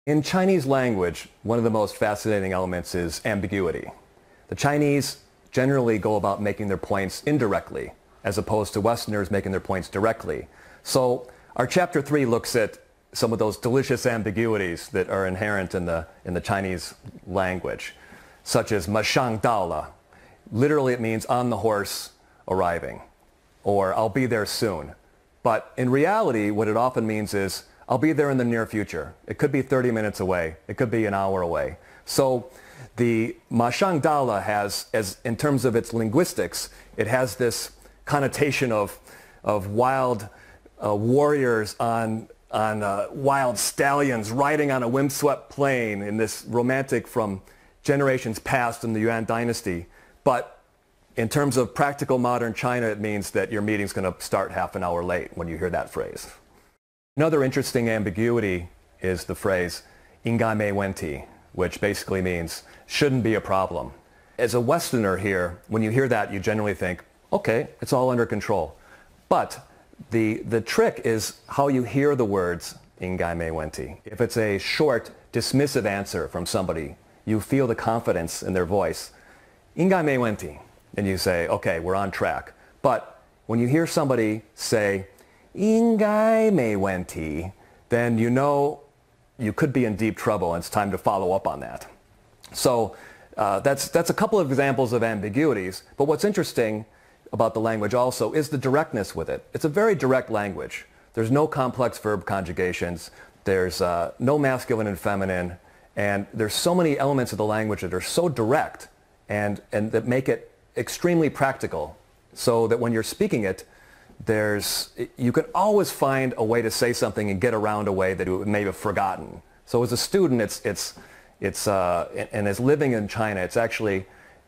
In Chinese language, one of the most fascinating elements is ambiguity. The Chinese generally go about making their points indirectly, as opposed to Westerners making their points directly. So our chapter 3 looks at some of those delicious ambiguities that are inherent in the Chinese language, such as "马上到了." Literally it means on the horse arriving, or I'll be there soon. But in reality, what it often means is I'll be there in the near future. It could be 30 minutes away. It could be an hour away. So the 马上到了 has, in terms of its linguistics, it has this connotation of wild warriors on wild stallions riding on a windswept plain in this romantic from generations past in the Yuan dynasty. But in terms of practical modern China, it means that your meeting's going to start half an hour late when you hear that phrase. Another interesting ambiguity is the phrase 应该没问题, which basically means shouldn't be a problem. As a Westerner here, when you hear that, you generally think, okay, it's all under control. But the trick is how you hear the words 应该没问题. If it's a short, dismissive answer from somebody, you feel the confidence in their voice. 应该没问题. And you say, okay, we're on track. But when you hear somebody say 应该没问题, then you know you could be in deep trouble and it's time to follow up on that. So that's a couple of examples of ambiguities. But what's interesting about the language also is the directness with it. It's a very direct language. There's no complex verb conjugations. There's no masculine and feminine. And there's so many elements of the language that are so direct and that make it extremely practical, so that when you're speaking it, you can always find a way to say something and get around a way that you may have forgotten. So as a student, and as living in China, it's actually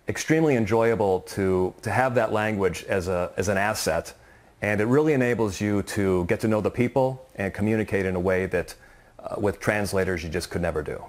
extremely enjoyable to have that language as an asset, and it really enables you to get to know the people and communicate in a way that with translators you just could never do.